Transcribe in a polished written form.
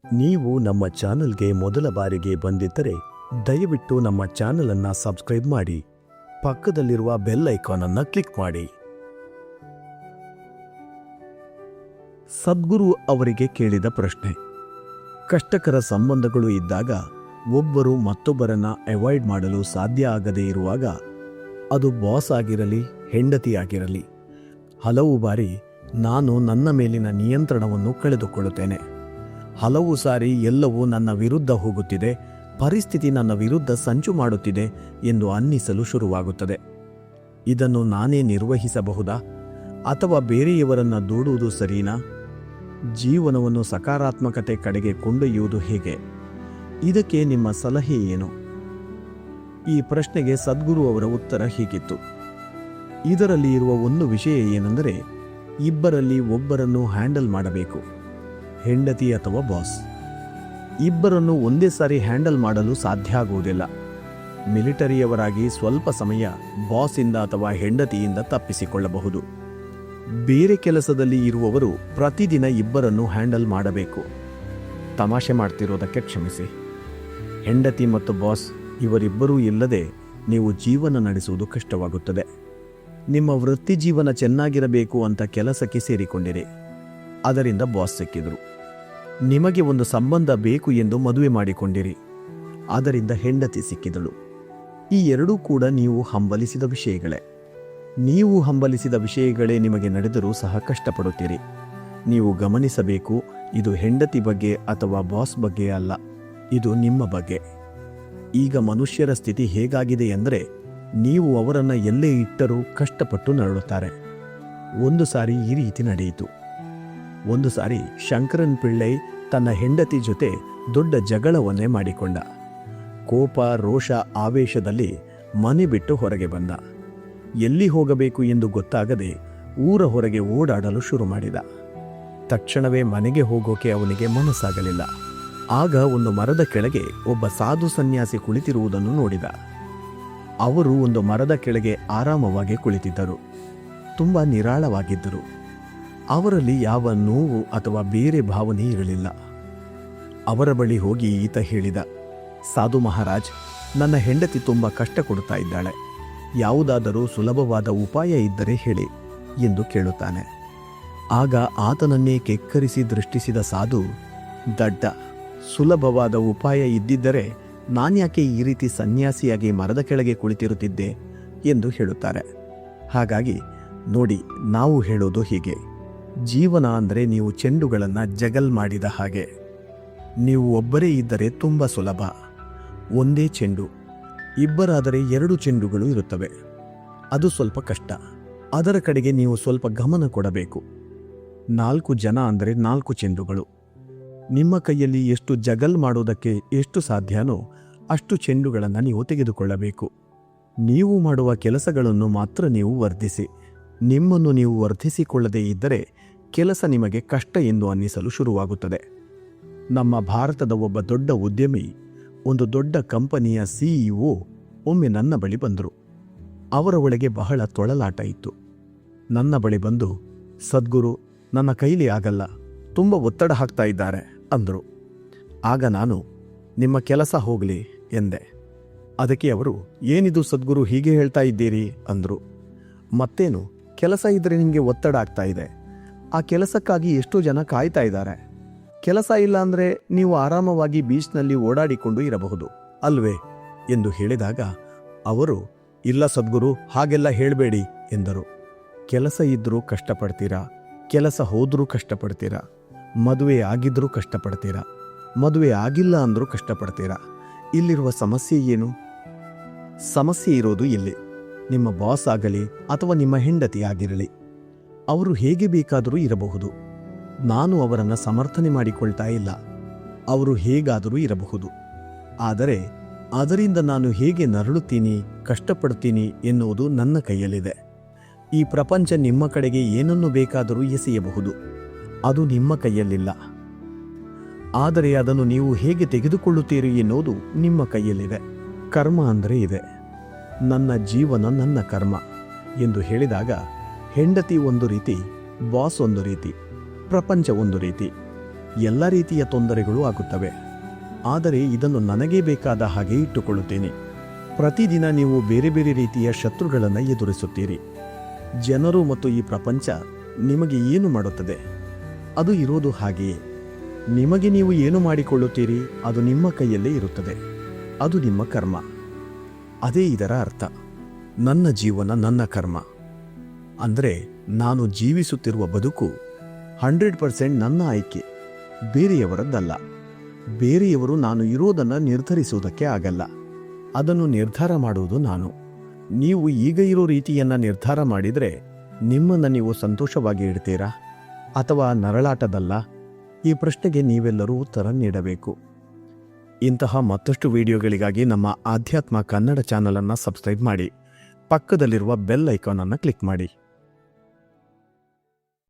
ನೀವು ನಮ್ಮ ಚಾನೆಲ್ಗೆ ಮೊದಲ ಬಾರಿಗೆ ಬಂದಿದ್ದರೆ ದಯವಿಟ್ಟು ನಮ್ಮ ಚಾನೆಲ್ ಅನ್ನು ಸಬ್ಸ್ಕ್ರೈಬ್ ಮಾಡಿ, ಪಕ್ಕದಲ್ಲಿರುವ ಬೆಲ್ ಐಕಾನ್ ಅನ್ನು ಕ್ಲಿಕ್ ಮಾಡಿ. ಸದ್ಗುರು ಅವರಿಗೆ ಕೇಳಿದ ಪ್ರಶ್ನೆ: ಕಷ್ಟಕರ ಸಂಬಂಧಗಳು ಇದ್ದಾಗ ಒಬ್ಬರು ಮತ್ತೊಬ್ಬರನ್ನ ಅವಾಯ್ಡ್ ಮಾಡಲು ಸಾಧ್ಯ ಆಗದೇ ಇರುವಾಗ, ಅದು ಬಾಸ್ ಆಗಿರಲಿ ಹೆಂಡತಿಯಾಗಿರಲಿ, ಹಲವು ಬಾರಿ ನಾನು ನನ್ನ ಮೇಲಿನ ನಿಯಂತ್ರಣವನ್ನು ಕಳೆದುಕೊಳ್ಳುತ್ತೇನೆ. ಹಲವು ಸಾರಿ ಎಲ್ಲವೂ ನನ್ನ ವಿರುದ್ಧ ಹೋಗುತ್ತಿದೆ, ಪರಿಸ್ಥಿತಿ ನನ್ನ ವಿರುದ್ಧ ಸಂಚು ಮಾಡುತ್ತಿದೆ ಎಂದು ಅನ್ನಿಸಲು ಶುರುವಾಗುತ್ತದೆ. ಇದನ್ನು ನಾನೇ ನಿರ್ವಹಿಸಬಹುದಾ ಅಥವಾ ಬೇರೆಯವರನ್ನು ದೂಡುವುದು ಸರಿನಾ? ಜೀವನವನ್ನು ಸಕಾರಾತ್ಮಕತೆ ಕಡೆಗೆ ಕೊಂಡೊಯ್ಯುವುದು ಹೇಗೆ? ಇದಕ್ಕೆ ನಿಮ್ಮ ಸಲಹೆ ಏನು? ಈ ಪ್ರಶ್ನೆಗೆ ಸದ್ಗುರು ಅವರ ಉತ್ತರ ಹೀಗಿತ್ತು: ಇದರಲ್ಲಿ ಇರುವ ಒಂದು ವಿಷಯ ಏನೆಂದರೆ, ಇಬ್ಬರಲ್ಲಿ ಒಬ್ಬರನ್ನು ಹ್ಯಾಂಡಲ್ ಮಾಡಬೇಕು, ಹೆಂಡತಿ ಅಥವಾ ಬಾಸ್. ಇಬ್ಬರನ್ನು ಒಂದೇ ಸಾರಿ ಹ್ಯಾಂಡಲ್ ಮಾಡಲು ಸಾಧ್ಯ ಆಗುವುದಿಲ್ಲ. ಮಿಲಿಟರಿಯವರಾಗಿ ಸ್ವಲ್ಪ ಸಮಯ ಬಾಸಿಂದ ಅಥವಾ ಹೆಂಡತಿಯಿಂದ ತಪ್ಪಿಸಿಕೊಳ್ಳಬಹುದು. ಬೇರೆ ಕೆಲಸದಲ್ಲಿ ಇರುವವರು ಪ್ರತಿದಿನ ಇಬ್ಬರನ್ನು ಹ್ಯಾಂಡಲ್ ಮಾಡಬೇಕು. ತಮಾಷೆ ಮಾಡ್ತಿರೋದಕ್ಕೆ ಕ್ಷಮಿಸಿ. ಹೆಂಡತಿ ಮತ್ತು ಬಾಸ್ ಇವರಿಬ್ಬರೂ ಇಲ್ಲದೆ ನೀವು ಜೀವನ ನಡೆಸುವುದು ಕಷ್ಟವಾಗುತ್ತದೆ. ನಿಮ್ಮ ವೃತ್ತಿ ಜೀವನ ಚೆನ್ನಾಗಿರಬೇಕು ಅಂತ ಕೆಲಸಕ್ಕೆ ಸೇರಿಕೊಂಡಿರಿ, ಅದರಿಂದ ಬಾಸ್ ಸಿಕ್ಕಿದ್ರು. ನಿಮಗೆ ಒಂದು ಸಂಬಂಧ ಬೇಕು ಎಂದು ಮದುವೆ ಮಾಡಿಕೊಂಡಿರಿ, ಅದರಿಂದ ಹೆಂಡತಿ ಸಿಕ್ಕಿದಳು. ಈ ಎರಡೂ ಕೂಡ ನೀವು ಹಂಬಲಿಸಿದ ವಿಷಯಗಳೇ. ನೀವು ಹಂಬಲಿಸಿದ ವಿಷಯಗಳೇ ನಿಮಗೆ ನಡೆದರೂ ಸಹ ಕಷ್ಟಪಡುತ್ತೀರಿ. ನೀವು ಗಮನಿಸಬೇಕು, ಇದು ಹೆಂಡತಿ ಬಗ್ಗೆ ಅಥವಾ ಬಾಸ್ ಬಗ್ಗೆ ಅಲ್ಲ, ಇದು ನಿಮ್ಮ ಬಗ್ಗೆ. ಈಗ ಮನುಷ್ಯರ ಸ್ಥಿತಿ ಹೇಗಾಗಿದೆ ಎಂದರೆ, ನೀವು ಅವರನ್ನು ಎಲ್ಲೇ ಇಟ್ಟರೂ ಕಷ್ಟಪಟ್ಟು ನರಳುತ್ತಾರೆ. ಒಂದು ಸಾರಿ ಈ ರೀತಿ ನಡೆಯಿತು. ಒಂದು ಸಾರಿ ಶಂಕರನ್ ಪಿಳ್ಳೈ ತನ್ನ ಹೆಂಡತಿ ಜೊತೆ ದೊಡ್ಡ ಜಗಳವನ್ನೇ ಮಾಡಿಕೊಂಡ. ಕೋಪ, ರೋಷ, ಆವೇಶದಲ್ಲಿ ಮನೆ ಬಿಟ್ಟು ಹೊರಗೆ ಬಂದ. ಎಲ್ಲಿ ಹೋಗಬೇಕು ಎಂದು ಗೊತ್ತಾಗದೆ ಊರ ಹೊರಗೆ ಓಡಾಡಲು ಶುರು ಮಾಡಿದ. ತಕ್ಷಣವೇ ಮನೆಗೆ ಹೋಗೋಕೆ ಅವನಿಗೆ ಮನಸ್ಸಾಗಲಿಲ್ಲ. ಆಗ ಒಂದು ಮರದ ಕೆಳಗೆ ಒಬ್ಬ ಸಾಧು ಸನ್ಯಾಸಿ ಕುಳಿತಿರುವುದನ್ನು ನೋಡಿದ. ಅವರು ಒಂದು ಮರದ ಕೆಳಗೆ ಆರಾಮವಾಗಿ ಕುಳಿತಿದ್ದರು. ತುಂಬ ನಿರಾಳವಾಗಿದ್ದರು. ಅವರಲ್ಲಿ ಯಾವ ನೋವು ಅಥವಾ ಬೇರೆ ಭಾವನೆ ಇರಲಿಲ್ಲ. ಅವರ ಬಳಿ ಹೋಗಿ ಈತ ಹೇಳಿದ: ಸಾಧು ಮಹಾರಾಜ್, ನನ್ನ ಹೆಂಡತಿ ತುಂಬ ಕಷ್ಟ ಕೊಡ್ತಾ ಇದ್ದಾಳೆ, ಯಾವುದಾದರೂ ಸುಲಭವಾದ ಉಪಾಯ ಇದ್ದರೆ ಹೇಳಿ ಎಂದು ಕೇಳುತ್ತಾನೆ. ಆಗ ಆತನನ್ನೇ ಕೆಕ್ಕರಿಸಿ ದೃಷ್ಟಿಸಿದ ಸಾಧು, ದಡ್ಡ, ಸುಲಭವಾದ ಉಪಾಯ ಇದ್ದಿದ್ದರೆ ನಾನ್ಯಾಕೆ ಈ ರೀತಿ ಸನ್ಯಾಸಿಯಾಗಿ ಮರದ ಕೆಳಗೆ ಕುಳಿತಿರುತ್ತಿದ್ದೆ ಎಂದು ಹೇಳುತ್ತಾರೆ. ಹಾಗಾಗಿ ನೋಡಿ, ನಾವು ಹೇಳೋದು ಹೀಗೆ: ಜೀವನ ಅಂದರೆ ನೀವು ಚೆಂಡುಗಳನ್ನು ಜಗಲ್ ಮಾಡಿದ ಹಾಗೆ. ನೀವು ಒಬ್ಬರೇ ಇದ್ದರೆ ತುಂಬ ಸುಲಭ, ಒಂದೇ ಚೆಂಡು. ಇಬ್ಬರಾದರೆ 2 ಚೆಂಡುಗಳು ಇರುತ್ತವೆ, ಅದು ಸ್ವಲ್ಪ ಕಷ್ಟ. ಅದರ ಕಡೆಗೆ ನೀವು ಸ್ವಲ್ಪ ಗಮನ ಕೊಡಬೇಕು. 4 ಜನ ಅಂದರೆ 4 ಚೆಂಡುಗಳು. ನಿಮ್ಮ ಕೈಯಲ್ಲಿ ಎಷ್ಟು ಜಗಲ್ ಮಾಡೋದಕ್ಕೆ ಎಷ್ಟು ಸಾಧ್ಯನೋ ಅಷ್ಟು ಚೆಂಡುಗಳನ್ನು ನೀವು ತೆಗೆದುಕೊಳ್ಳಬೇಕು. ನೀವು ಮಾಡುವ ಕೆಲಸಗಳನ್ನು ಮಾತ್ರ ನೀವು ವರ್ಧಿಸಿ. ನಿಮ್ಮನ್ನು ನೀವು ವರ್ಧಿಸಿಕೊಳ್ಳದೇ ಇದ್ದರೆ ಕೆಲಸ ನಿಮಗೆ ಕಷ್ಟ ಎಂದು ಅನ್ನಿಸಲು ಶುರುವಾಗುತ್ತದೆ. ನಮ್ಮ ಭಾರತದ ಒಬ್ಬ ದೊಡ್ಡ ಉದ್ಯಮಿ, ಒಂದು ದೊಡ್ಡ ಕಂಪನಿಯ CEO ಒಮ್ಮೆ ನನ್ನ ಬಳಿ ಬಂದರು. ಅವರ ಒಳಗೆ ಬಹಳ ತೊಳಲಾಟ ಇತ್ತು. ನನ್ನ ಬಳಿ ಬಂದು, ಸದ್ಗುರು, ನನ್ನ ಕೈಲಿ ಆಗಲ್ಲ, ತುಂಬ ಒತ್ತಡ ಹಾಕ್ತಾ ಇದ್ದಾರೆ ಅಂದರು. ಆಗ ನಾನು, ನಿಮ್ಮ ಕೆಲಸ ಹೋಗಲಿ ಎಂದೆ. ಅದಕ್ಕೆ ಅವರು, ಏನಿದು ಸದ್ಗುರು ಹೀಗೆ ಹೇಳ್ತಾ ಇದ್ದೀರಿ ಅಂದರು. ಮತ್ತೇನು, ಕೆಲಸ ಇದ್ದರೆ ನಿಮಗೆ ಒತ್ತಡ ಆಗ್ತಾ ಇದೆ. ಆ ಕೆಲಸಕ್ಕಾಗಿ ಎಷ್ಟೋ ಜನ ಕಾಯ್ತಾ ಇದ್ದಾರೆ. ಕೆಲಸ ಇಲ್ಲ ಅಂದರೆ ನೀವು ಆರಾಮವಾಗಿ ಬೀಚ್ನಲ್ಲಿ ಓಡಾಡಿಕೊಂಡು ಇರಬಹುದು ಅಲ್ವೇ ಎಂದು ಹೇಳಿದಾಗ ಅವರು, ಇಲ್ಲ ಸದ್ಗುರು, ಹಾಗೆಲ್ಲ ಹೇಳಬೇಡಿ ಎಂದರು. ಕೆಲಸ ಇದ್ದರೂ ಕಷ್ಟಪಡ್ತೀರಾ, ಕೆಲಸ ಹೋದರೂ ಕಷ್ಟಪಡ್ತೀರಾ, ಮದುವೆ ಆಗಿದ್ರೂ ಕಷ್ಟಪಡ್ತೀರಾ, ಮದುವೆ ಆಗಿಲ್ಲ ಅಂದರೂ ಕಷ್ಟಪಡ್ತೀರಾ. ಇಲ್ಲಿರುವ ಸಮಸ್ಯೆ ಏನು? ಸಮಸ್ಯೆ ಇರೋದು ಇಲ್ಲಿ. ನಿಮ್ಮ ಬಾಸ್ ಆಗಲಿ ಅಥವಾ ನಿಮ್ಮ ಹೆಂಡತಿ ಆಗಿರಲಿ, ಅವರು ಹೇಗೆ ಬೇಕಾದರೂ ಇರಬಹುದು. ನಾನು ಅವರನ್ನು ಸಮರ್ಥನೆ ಮಾಡಿಕೊಳ್ತಾ ಇಲ್ಲ. ಅವರು ಹೇಗಾದರೂ ಇರಬಹುದು. ಆದರೆ ಅದರಿಂದ ನಾನು ಹೇಗೆ ನರಳುತ್ತೀನಿ, ಕಷ್ಟಪಡ್ತೀನಿ ಎನ್ನುವುದು ನನ್ನ ಕೈಯಲ್ಲಿದೆ. ಈ ಪ್ರಪಂಚ ನಿಮ್ಮ ಕಡೆಗೆ ಏನನ್ನು ಬೇಕಾದರೂ ಎಸೆಯಬಹುದು, ಅದು ನಿಮ್ಮ ಕೈಯಲ್ಲಿಲ್ಲ. ಆದರೆ ಅದನ್ನು ನೀವು ಹೇಗೆ ತೆಗೆದುಕೊಳ್ಳುತ್ತೀರಿ ಎನ್ನುವುದು ನಿಮ್ಮ ಕೈಯಲ್ಲಿದೆ. ಕರ್ಮ ಅಂದರೆ ಇದೆ. ನನ್ನ ಜೀವನ ನನ್ನ ಕರ್ಮ ಎಂದು ಹೇಳಿದಾಗ ಹೆಂಡತಿ ಒಂದು ರೀತಿ, ಬಾಸ್ ಒಂದು ರೀತಿ, ಪ್ರಪಂಚ ಒಂದು ರೀತಿ. ಎಲ್ಲ ರೀತಿಯ ತೊಂದರೆಗಳು ಆಗುತ್ತವೆ. ಆದರೆ ಇದನ್ನು ನನಗೇ ಬೇಕಾದ ಹಾಗೆ ಇಟ್ಟುಕೊಳ್ಳುತ್ತೇನೆ. ಪ್ರತಿದಿನ ನೀವು ಬೇರೆ ಬೇರೆ ರೀತಿಯ ಶತ್ರುಗಳನ್ನು ಎದುರಿಸುತ್ತೀರಿ. ಜನರು ಮತ್ತು ಈ ಪ್ರಪಂಚ ನಿಮಗೆ ಏನು ಮಾಡುತ್ತದೆ? ಅದು ಇರೋದು ಹಾಗೆಯೇ. ನಿಮಗೆ ನೀವು ಏನು ಮಾಡಿಕೊಳ್ಳುತ್ತೀರಿ ಅದು ನಿಮ್ಮ ಕೈಯಲ್ಲೇ ಇರುತ್ತದೆ. ಅದು ನಿಮ್ಮ ಕರ್ಮ. ಅದೇ ಇದರ ಅರ್ಥ. ನನ್ನ ಜೀವನ ನನ್ನ ಕರ್ಮ ಅಂದರೆ ನಾನು ಜೀವಿಸುತ್ತಿರುವ ಬದುಕು 100% ನನ್ನ ಆಯ್ಕೆ, ಬೇರೆಯವರದ್ದಲ್ಲ. ಬೇರೆಯವರು ನಾನು ಇರೋದನ್ನು ನಿರ್ಧರಿಸುವುದಕ್ಕೆ ಆಗಲ್ಲ. ಅದನ್ನು ನಿರ್ಧಾರ ಮಾಡುವುದು ನಾನು. ನೀವು ಈಗ ಇರೋ ರೀತಿಯನ್ನು ನಿರ್ಧಾರ ಮಾಡಿದರೆ ನಿಮ್ಮನ್ನು ನೀವು ಸಂತೋಷವಾಗಿ ಇಡ್ತೀರಾ ಅಥವಾ ನರಳಾಟದಲ್ಲ? ಈ ಪ್ರಶ್ನೆಗೆ ನೀವೆಲ್ಲರೂ ಉತ್ತರ ನೀಡಬೇಕು. ಇಂತಹ ಮತ್ತಷ್ಟು ವಿಡಿಯೋಗಳಿಗಾಗಿ ನಮ್ಮ ಆಧ್ಯಾತ್ಮ ಕನ್ನಡ ಚಾನಲನ್ನು ಸಬ್ಸ್ಕ್ರೈಬ್ ಮಾಡಿ. ಪಕ್ಕದಲ್ಲಿರುವ ಬೆಲ್ ಐಕಾನ್ ಅನ್ನು ಕ್ಲಿಕ್ ಮಾಡಿ.